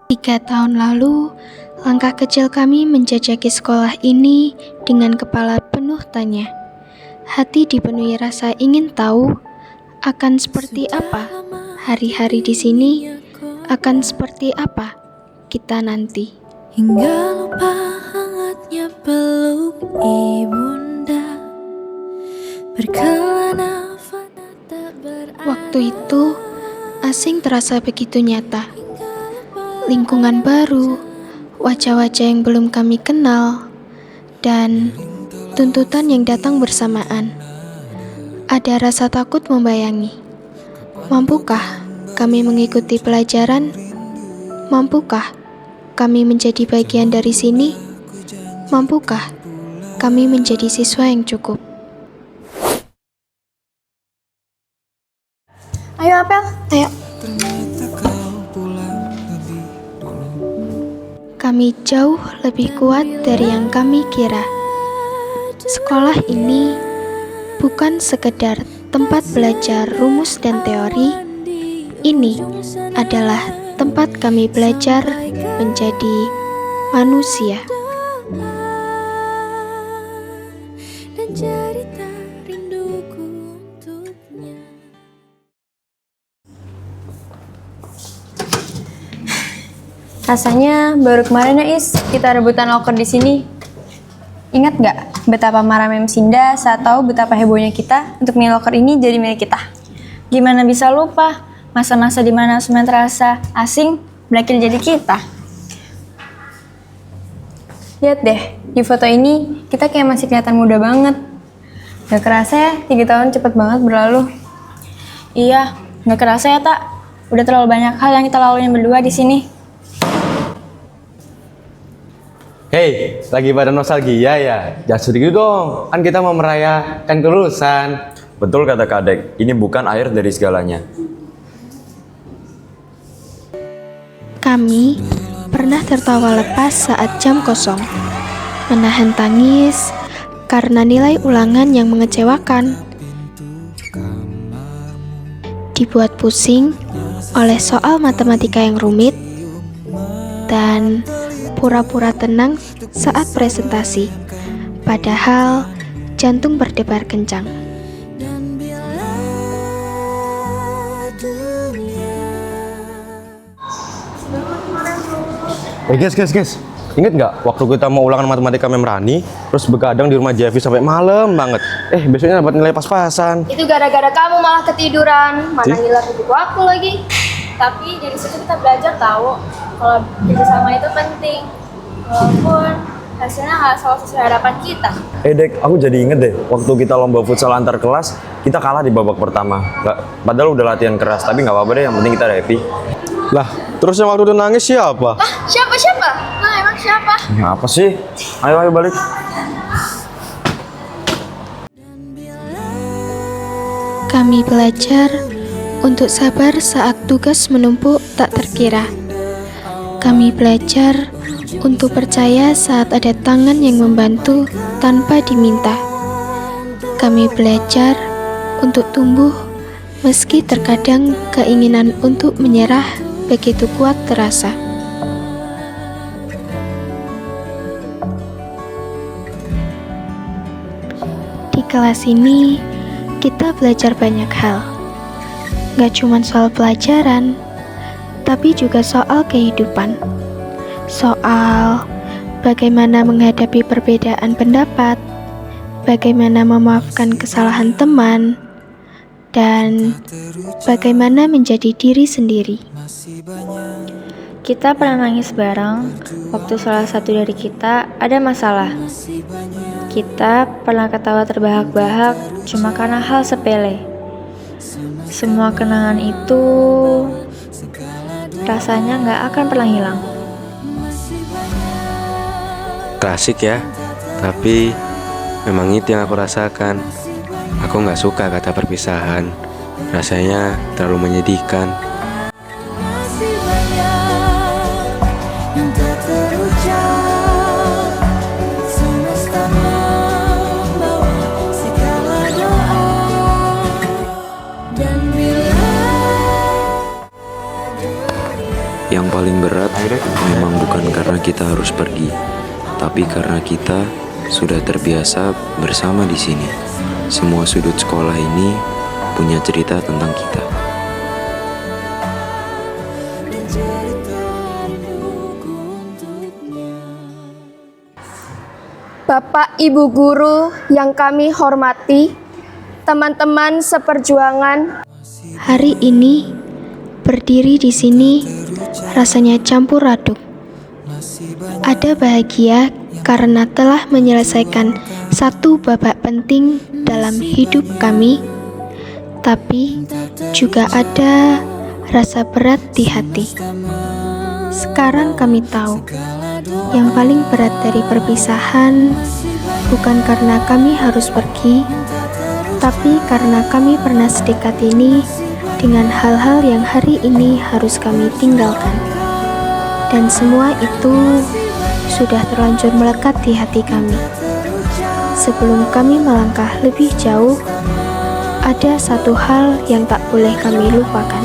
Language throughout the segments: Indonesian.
3 tahun lalu, langkah kecil kami menjajaki sekolah ini dengan kepala penuh tanya. Hati dipenuhi rasa ingin tahu akan seperti apa hari-hari di sini, akan seperti apa kita nanti. Hingga lupa hangatnya peluk ibunda, berkelana fana tak berarti. Waktu itu, asing terasa begitu nyata. Lingkungan baru, wajah-wajah yang belum kami kenal, dan tuntutan yang datang bersamaan. Ada rasa takut membayangi. Mampukah kami mengikuti pelajaran? Mampukah kami menjadi bagian dari sini? Mampukah kami menjadi siswa yang cukup? Ayo Apel, ayo. Kami jauh lebih kuat dari yang kami kira. Sekolah ini bukan sekedar tempat belajar rumus dan teori. Ini adalah tempat kami belajar menjadi manusia. Dan cerita rinduku untuknya. Rasanya baru kemarin ya Is, kita rebutan loker di sini. Ingat nggak betapa marah Mem Sinda saat tahu betapa hebohnya kita untuk mini loker ini jadi milik kita? Gimana bisa lupa masa-masa di mana semuanya terasa asing berakhir jadi kita? Lihat deh, di foto ini kita kayak masih kelihatan muda banget. Gak kerasa ya, 3 tahun cepet banget berlalu. Iya, gak kerasa ya Tak. Udah terlalu banyak hal yang kita laluin berdua di sini. Hei, lagi pada nostalgia ya? Jangan sedih dong, kan kita mau merayakan kelulusan. Betul kata Kak Dek, ini bukan akhir dari segalanya. Kami pernah tertawa lepas saat jam kosong, menahan tangis karena nilai ulangan yang mengecewakan, dibuat pusing oleh soal matematika yang rumit, dan pura-pura tenang saat presentasi, padahal jantung berdebar kencang. Guys, inget nggak waktu kita mau ulangan matematika Memrani, terus begadang di rumah Javi sampai malam banget. Besoknya dapat nilai pas-pasan. Itu gara-gara kamu malah ketiduran, mana hilang buku aku lagi. Tapi dari situ kita belajar tahu kalau kerjasama itu penting, walaupun hasilnya nggak selalu sesuai harapan kita. Dek, aku jadi inget deh, waktu kita lomba futsal antar kelas, kita kalah di babak pertama. Padahal udah latihan keras, tapi nggak apa-apa deh, yang penting kita happy. Lah, terus yang waktu itu nangis siapa? Siapa? Nah, emang siapa? Ya apa sih? Ayo balik. Kami belajar untuk sabar saat tugas menumpuk tak terkira. Kami belajar untuk percaya saat ada tangan yang membantu tanpa diminta. Kami belajar untuk tumbuh meski terkadang keinginan untuk menyerah begitu kuat terasa. Di kelas ini, kita belajar banyak hal. Gak cuma soal pelajaran, tapi juga soal kehidupan. Soal bagaimana menghadapi perbedaan pendapat, bagaimana memaafkan kesalahan teman, dan bagaimana menjadi diri sendiri. Kita pernah nangis bareng waktu salah satu dari kita ada masalah. Kita pernah ketawa terbahak-bahak cuma karena hal sepele. Semua kenangan itu rasanya gak akan pernah hilang. Klasik ya, tapi memang itu yang aku rasakan. Aku gak suka kata perpisahan, rasanya terlalu menyedihkan. Masih banyak yang tak terucap, semesta membawa segala doa. Dan bila Yang paling berat kita harus pergi, tapi karena kita sudah terbiasa bersama di sini. Semua sudut sekolah ini punya cerita tentang kita. Bapak Ibu guru yang kami hormati, teman-teman seperjuangan, Hari ini berdiri di sini rasanya campur aduk. Ada bahagia karena telah menyelesaikan satu babak penting dalam hidup kami, tapi juga ada rasa berat di hati. Sekarang kami tahu, yang paling berat dari perpisahan bukan karena kami harus pergi, tapi karena kami pernah sedekat ini dengan hal-hal yang hari ini harus kami tinggalkan. Dan semua itu sudah terlanjur melekat di hati kami. Sebelum kami melangkah lebih jauh, ada satu hal yang tak boleh kami lupakan.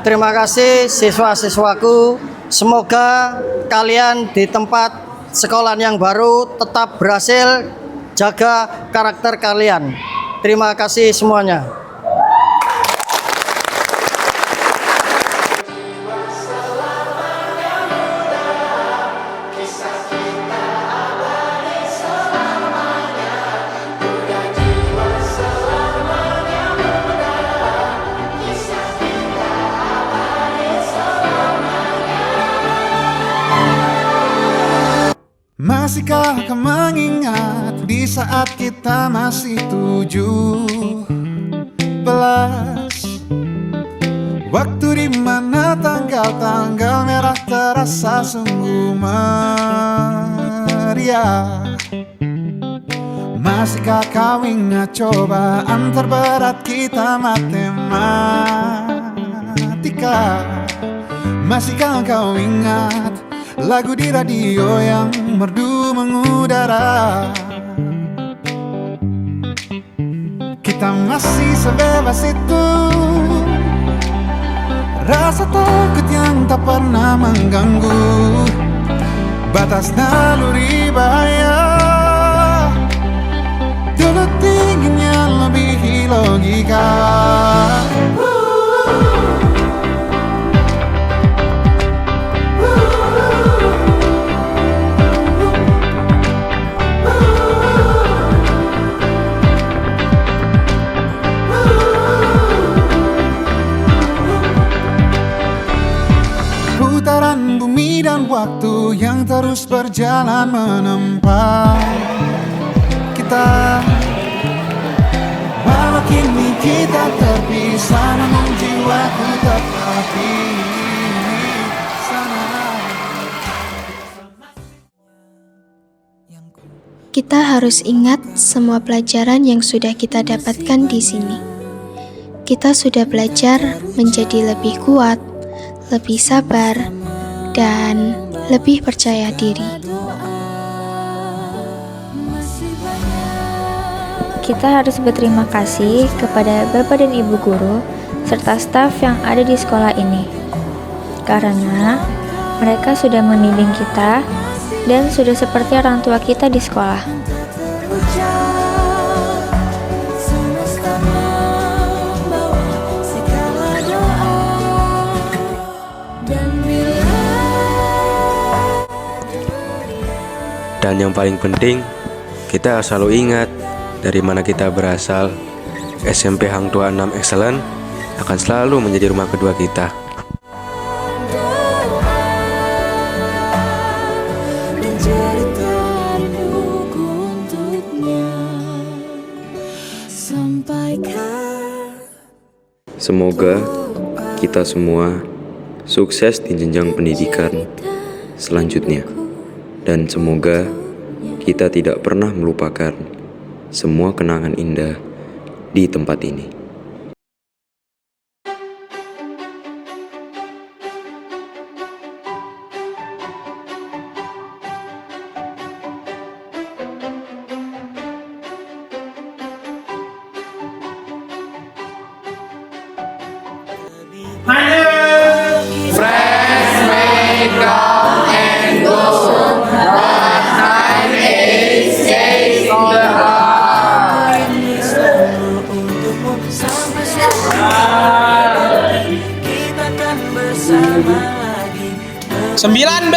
Terima kasih siswa-siswaku. Semoga kalian di tempat sekolah yang baru tetap berhasil jaga karakter kalian. Terima kasih semuanya. Masihkah kau mengingat di saat kita masih 17? Waktu di mana tanggal-tanggal merah terasa sungguh meriah. Masihkah kau ingat cobaan terberat kita matematika? Masihkah kau ingat lagu di radio yang merdu mengudara? Kita masih sebebas itu, rasa takut yang tak pernah mengganggu batas naluri bahaya. Dulu dinginnya lebih logika. Putaran bumi dan waktu yang terus berjalan menempa kita. Walau kini kita terpisah, namun jiwaku tetap di sana. Kita harus ingat semua pelajaran yang sudah kita dapatkan di sini. Kita sudah belajar menjadi lebih kuat, lebih sabar, dan lebih percaya diri. Kita harus berterima kasih kepada Bapak dan Ibu guru serta staf yang ada di sekolah ini, karena mereka sudah membimbing kita dan sudah seperti orang tua kita di sekolah. Dan yang paling penting, kita harus selalu ingat dari mana kita berasal. SMP Hang Tuah 6 Excellent akan selalu menjadi rumah kedua kita. Semoga kita semua sukses di jenjang pendidikan selanjutnya. Dan semoga kita tidak pernah melupakan semua kenangan indah di tempat ini. Kita kan bersama lagi. 9B.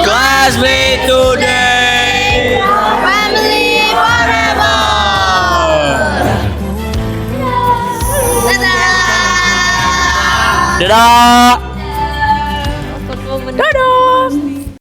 Kelas B today. Family forever. Dadah.